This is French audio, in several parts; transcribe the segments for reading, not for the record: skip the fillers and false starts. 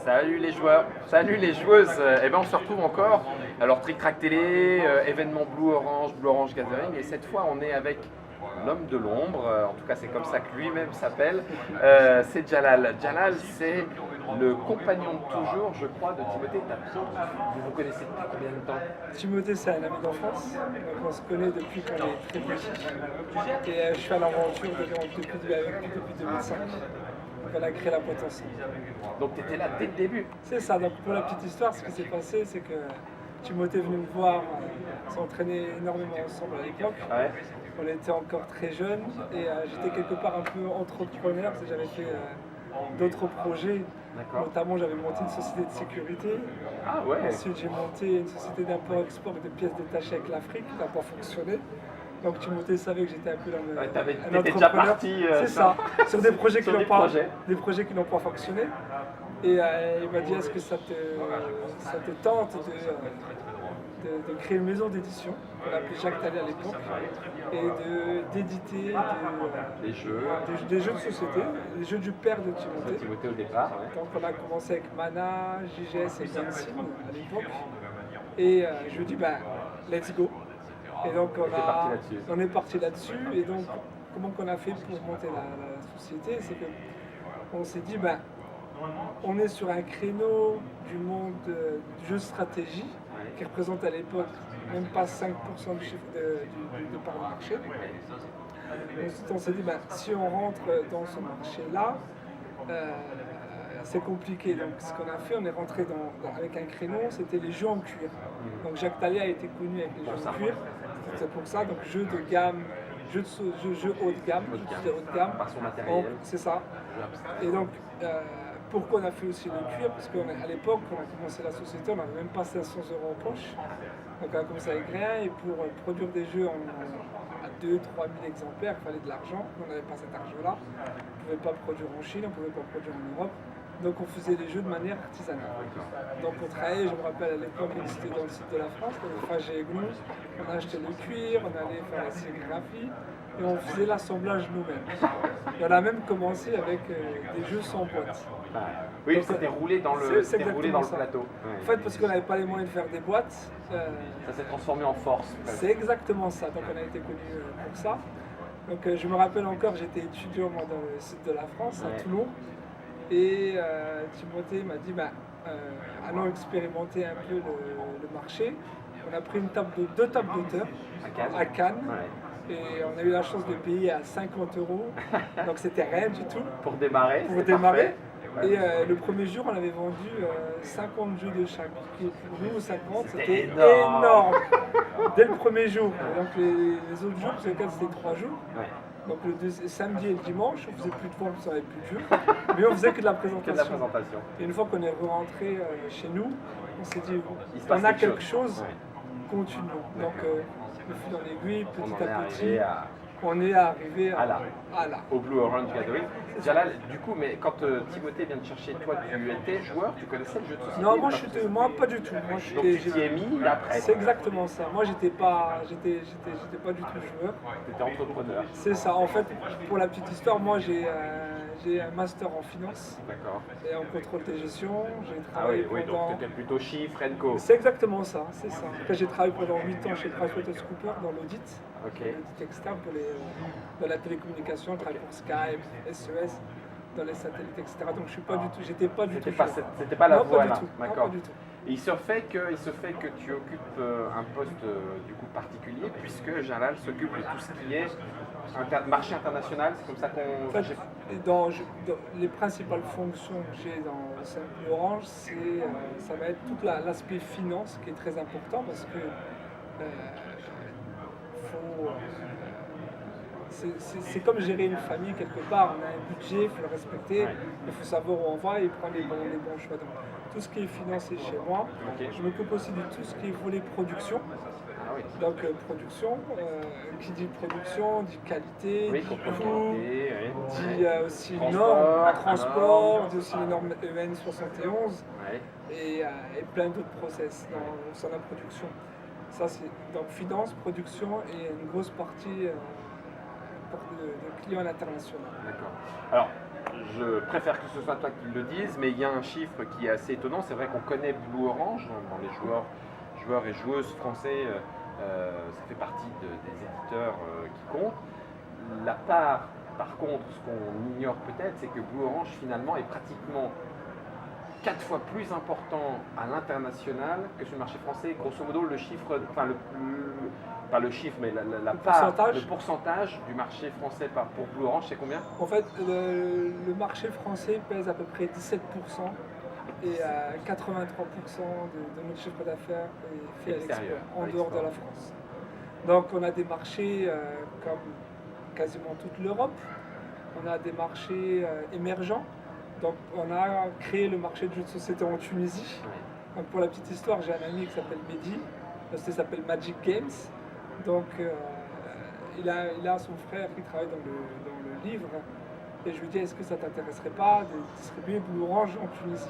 Salut les joueurs, salut les joueuses. Eh ben on se retrouve encore. Alors Trick Track Télé, événement Blue Orange Gathering, et cette fois on est avec l'homme de l'ombre. En tout cas c'est comme ça que lui-même s'appelle. C'est Jalal. Jalal, c'est le compagnon de toujours, je crois, de Timothée Tapie. Vous vous connaissez depuis combien de temps? Timothée, c'est un ami d'enfance, donc on se connaît depuis qu'on est très petit. Et je suis à l'aventure depuis 2005. Donc on a créé la boîte ensemble. Donc tu étais là dès le début. C'est ça, donc pour la petite histoire, ce qui s'est passé, c'est que Timothée est venu me voir, on s'entraînait énormément ensemble à l'époque. Ouais. On était encore très jeunes et j'étais quelque part un peu entrepreneur, parce que j'avais fait d'autres projets. D'accord. Notamment, j'avais monté une société de sécurité. Ah ouais. Ensuite, j'ai monté une société d'import-export de pièces détachées avec l'Afrique, qui n'a pas fonctionné. Donc, Timothée savait que j'étais un peu dans le. Ouais, un t'étais déjà entrepreneur. parti. C'est ça, sur des projets sur qui des n'ont pas, projets. des projets qui n'ont pas fonctionné. Et il m'a dit, est-ce que ça te tente de créer une maison d'édition, qu'on appelait Jacques Talley à l'époque, et d'éditer Les jeux. des jeux de société, les jeux du père de Timothée. Timothée au départ. Ouais. Donc on a commencé avec Mana, JGS et Genshin à l'époque. Et je lui ai dit, let's go. Et donc on est parti là-dessus. Et donc comment qu'on a fait pour monter la société, c'est qu'on s'est dit, on est sur un créneau du monde du jeu de stratégie, qui représente à l'époque même pas 5% du chiffre de part de marché. Ensuite, on s'est dit, si on rentre dans ce marché-là, c'est compliqué. Donc, ce qu'on a fait, on est rentré avec un créneau, c'était les jeux en cuir. Donc, Jacques Talley a été connu avec les jeux en cuir. C'est pour ça, donc jeux de gamme, jeux haut de gamme, Par son matériel. C'est ça. Et donc, pourquoi on a fait aussi le cuir? Parce qu'à l'époque, quand on a commencé la société, on n'avait même pas 500 € en poche. Donc on a commencé avec rien, et pour produire des jeux à 2 000 à 3 000 exemplaires, il fallait de l'argent. On n'avait pas cet argent-là. On ne pouvait pas produire en Chine, on ne pouvait pas produire en Europe. Donc on faisait des jeux de manière artisanale. Donc on travaillait, je me rappelle à l'époque, c'était dans le sud de la France, on avait Fagé et Glou, on a acheté le cuir, on allait faire la sérigraphie, et on faisait l'assemblage nous-mêmes. Et on a même commencé avec des jeux sans boîte. Oui, Donc, c'était roulé dans le plateau. Ouais. En fait, parce qu'on n'avait pas les moyens de faire des boîtes. Ça s'est transformé en force. C'est exactement ça. Donc on a été connu pour ça. Donc je me rappelle encore, j'étais étudiant moi, dans le sud de la France, à Toulon. Et Timothée m'a dit, allons expérimenter un peu le marché. On a pris deux tables d'auteur à Cannes. Ouais. Et on a eu la chance de payer à 50 €, donc c'était rien du tout. Pour démarrer. Et le premier jour, on avait vendu 50 jeux de chaque. Pour nous, 50, c'était énorme. Dès le premier jour. Donc les autres jours, sur lesquels c'était 3 jours. Ouais. Donc le samedi et le dimanche, on faisait plus de ventes, on n'avait plus de jeux. Mais on faisait que de la présentation. Et une fois qu'on est rentré chez nous, on s'est dit, on a quelque chose, continuons. Donc de fil en aiguille, petit à petit, on est arrivé à là. Au Blue Orange Gathering. Jalal, du coup, mais quand Timothée vient te chercher, toi, tu étais joueur, tu connaissais le jeu de société? Non, moi pas du tout. Moi, donc tu t'y es mis après? C'est exactement ça. Moi, j'étais pas du tout joueur. Tu étais entrepreneur. C'est ça. En fait, pour la petite histoire, moi, j'ai un master en finance. D'accord. Et en contrôle de gestion. J'ai travaillé donc tu étais plutôt chiffre, co. C'est exactement ça, c'est ça. Après, j'ai travaillé pendant 8 ans chez PricewaterhouseCoopers dans l'audit. L'audit externe dans la télécommunication, je travaille pour Skype, SES, dans les satellites, etc. Donc je suis pas du tout, j'étais pas du tout. C'était pas la voie là. D'accord. Et il se fait que tu occupes un poste du coup particulier, puisque Jalal s'occupe de tout ce qui est marché international, c'est comme ça qu'on... En fait, dans les principales fonctions que j'ai dans Blue Orange, ça va être tout l'aspect finance qui est très important, parce que c'est comme gérer une famille quelque part. On a un budget, il faut le respecter, il faut savoir où on va et prendre les bons choix. Donc, tout ce qui est financé chez moi, je m'occupe aussi de tout ce qui est volet production. Donc production, qui dit production, dit qualité, dit coût, dit aussi normes, transport, dit aussi les normes EN 71 et plein d'autres process dans la production. Ça c'est donc finance, production et une grosse partie de clients à l'international. D'accord. Alors, je préfère que ce soit toi qui le dise, mais il y a un chiffre qui est assez étonnant. C'est vrai qu'on connaît Blue Orange dans les joueurs et joueuses français. Ça fait partie des éditeurs qui comptent. La part, par contre, ce qu'on ignore peut-être, c'est que Blue Orange finalement est pratiquement 4 fois plus important à l'international que sur le marché français. Grosso modo, le chiffre, enfin pas le chiffre, mais la part, le pourcentage du marché français pour Blue Orange, c'est combien? En fait, le marché français pèse à peu près 17% et 83% de notre chiffre d'affaires est fait à l'extérieur, en dehors de la France. Donc on a des marchés comme quasiment toute l'Europe, on a des marchés émergents. Donc on a créé le marché de jeux de société en Tunisie. Donc pour la petite histoire, j'ai un ami qui s'appelle Mehdi, ça s'appelle Magic Games. Donc il a son frère qui travaille dans le livre. Et je lui dis, est-ce que ça t'intéresserait pas de distribuer Blue Orange en Tunisie?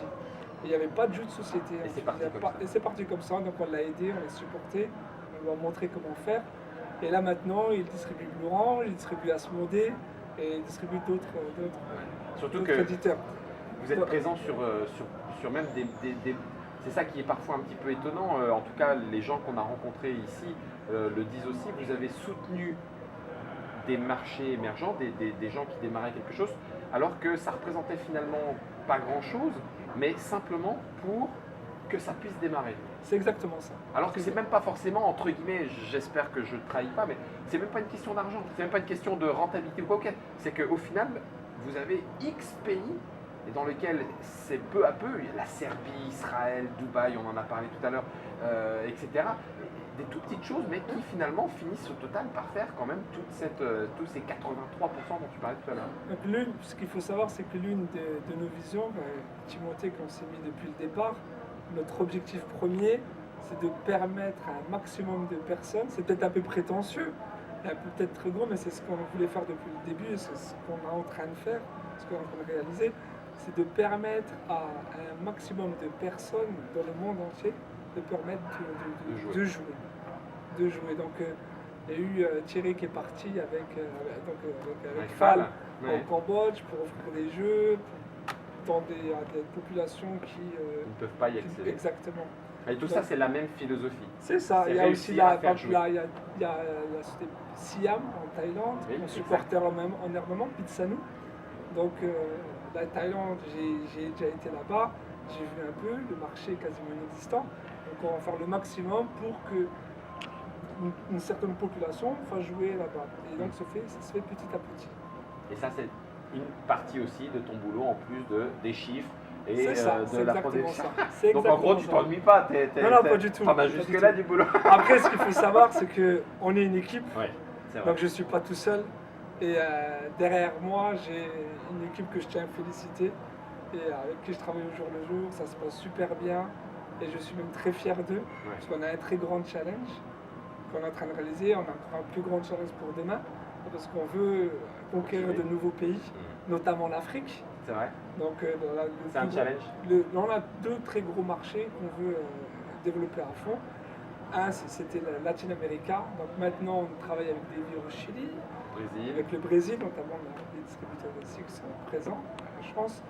Et il n'y avait pas de jeu de société. Et c'est parti comme ça, donc on l'a aidé, on l'a supporté, on lui a montré comment faire. Et là maintenant, il distribue Blue Orange, il distribue Asmodée et il distribue d'autres éditeurs. Vous êtes présent sur même des. C'est ça qui est parfois un petit peu étonnant. En tout cas, les gens qu'on a rencontrés ici le disent aussi. Vous avez soutenu des marchés émergents, des gens qui démarraient quelque chose, alors que ça représentait finalement pas grand-chose, mais simplement pour que ça puisse démarrer. C'est exactement ça. Alors que c'est même pas forcément, entre guillemets, j'espère que je ne trahis pas, mais c'est même pas une question d'argent, c'est même pas une question de rentabilité ou quoi. C'est qu'au final, vous avez X pays et dans lesquels c'est peu à peu, il y a la Serbie, Israël, Dubaï, on en a parlé tout à l'heure, etc. Des toutes petites choses, mais qui finalement finissent au total par faire quand même tous ces 83% dont tu parlais tout à l'heure. Donc ce qu'il faut savoir, c'est que l'une de nos visions, Timothée, qu'on s'est mis depuis le départ, notre objectif premier, c'est de permettre à un maximum de personnes, c'est peut-être un peu prétentieux, peut-être très gros, mais c'est ce qu'on voulait faire depuis le début, c'est ce qu'on est en train de faire, ce qu'on est en train de réaliser, c'est de permettre à un maximum de personnes dans le monde entier de permettre de jouer. Donc il y a eu Thierry qui est parti avec Fall au Cambodge pour offrir des jeux dans des populations qui ne peuvent pas y accéder. Exactement. Et tout ça, c'est la même philosophie. C'est ça. Il y a aussi la société Siam en Thaïlande, on supporte en armement, Pitsanu. Donc la Thaïlande, j'ai déjà été là-bas, j'ai vu un peu, le marché est quasiment inexistant. Donc on va faire le maximum pour que une certaine population fasse jouer là-bas. Et donc ça se fait petit à petit. Et ça, c'est une partie aussi de ton boulot en plus des chiffres et de la production. Donc en gros, tu t'ennuies pas. Non, pas du tout. T'en as jusque-là du boulot. Après, ce qu'il faut savoir, c'est qu'on est une équipe. Ouais, c'est vrai. Donc je ne suis pas tout seul. Et derrière moi, j'ai une équipe que je tiens à féliciter et avec qui je travaille au jour le jour. Ça se passe super bien et je suis même très fier d'eux parce qu'on a un très grand challenge qu'on est en train de réaliser. On a encore un plus grand challenge pour demain parce qu'on veut conquérir de nouveaux pays, notamment l'Afrique. C'est vrai. Donc c'est un challenge. On a deux très gros marchés qu'on veut développer à fond. Un, c'était le Latin America. Donc maintenant, on travaille avec des villes au Chili, avec le Brésil, notamment les distributeurs aussi qui sont présents, je pense.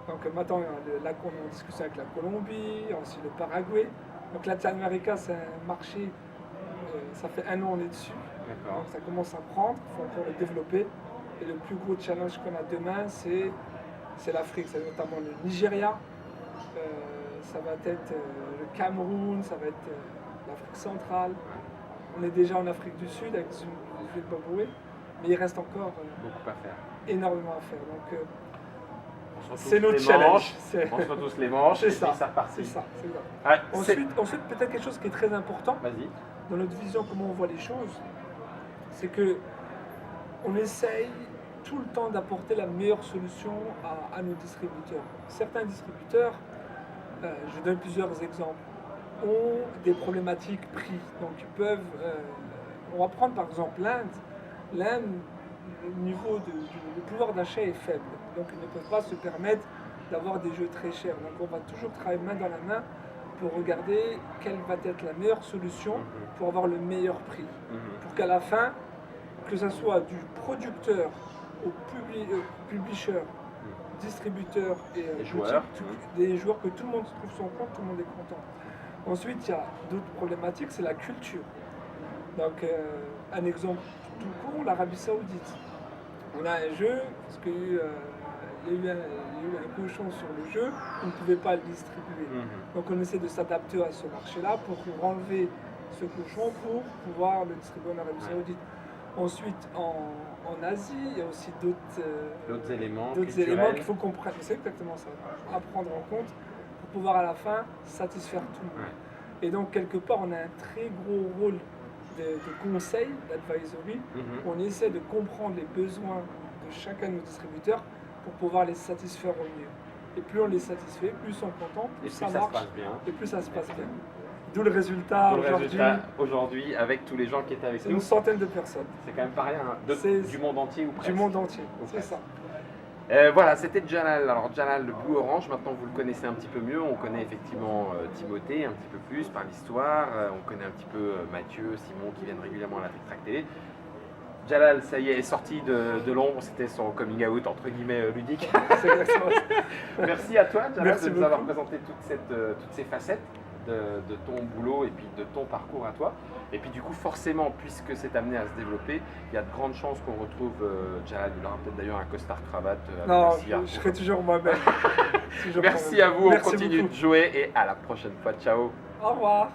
Donc maintenant, on est en discussion avec la Colombie, aussi le Paraguay. Donc Latin America, c'est un marché, ça fait 1 an on est dessus. Donc ça commence à prendre, il faut encore le développer. Et le plus gros challenge qu'on a demain, c'est l'Afrique, c'est notamment le Nigeria, ça va être le Cameroun, ça va être l'Afrique centrale. On est déjà en Afrique du Sud avec Zimbabwe, mais il reste encore beaucoup à faire. Énormément à faire. Donc c'est notre challenge. On se retrousse les manches et ça part. C'est ça. Ouais, ensuite peut-être quelque chose qui est très important dans notre vision, comment on voit les choses, c'est que on essaye tout le temps d'apporter la meilleure solution à nos distributeurs. Certains distributeurs, je donne plusieurs exemples, ont des problématiques prix. Donc ils peuvent, on va prendre par exemple l'Inde. L'Inde, le niveau de pouvoir d'achat est faible. Donc ils ne peuvent pas se permettre d'avoir des jeux très chers. Donc on va toujours travailler main dans la main pour regarder quelle va être la meilleure solution pour avoir le meilleur prix. Pour qu'à la fin, que ce soit du producteur au publisher distributeurs et joueurs. des joueurs que tout le monde trouve son compte, tout le monde est content. Ensuite, il y a d'autres problématiques, c'est la culture. Donc, un exemple tout court, l'Arabie Saoudite. On a un jeu, parce qu'il y a eu un cochon sur le jeu, on ne pouvait pas le distribuer. Donc, on essaie de s'adapter à ce marché-là pour enlever ce cochon pour pouvoir le distribuer en Arabie Saoudite. Ensuite, en Asie, il y a aussi d'autres éléments qu'il faut qu'on prenne. C'est exactement ça, à prendre en compte pour pouvoir à la fin satisfaire tout le monde. Et donc, quelque part, on a un très gros rôle de conseil, d'advisory. On essaie de comprendre les besoins de chacun de nos distributeurs pour pouvoir les satisfaire au mieux. Et plus on les satisfait, plus ils sont contents, plus ça marche et plus ça se passe bien. D'où le résultat aujourd'hui avec tous les gens qui étaient avec nous. C'est une centaine de personnes. C'est quand même pas rien, du monde entier ou presque. Du monde entier, c'est ça. Voilà, c'était Jalal. Alors Jalal, le Blue Orange, maintenant vous le connaissez un petit peu mieux. On connaît effectivement Timothée un petit peu plus par l'histoire. On connaît un petit peu Mathieu, Simon qui viennent régulièrement à la Trick Track Télé. Jalal, ça y est sorti de l'ombre. C'était son coming out entre guillemets ludique. C'est exactement ça. Merci à toi Jalal Merci de nous beaucoup. avoir présenté toutes ces facettes de ton boulot et puis de ton parcours à toi. Et puis du coup, forcément, puisque c'est amené à se développer, il y a de grandes chances qu'on retrouve Jalal. Il aura peut-être d'ailleurs un costard cravate. Non, je serai toujours moi-même. Merci à vous, on continue de jouer et à la prochaine fois. Ciao. Au revoir.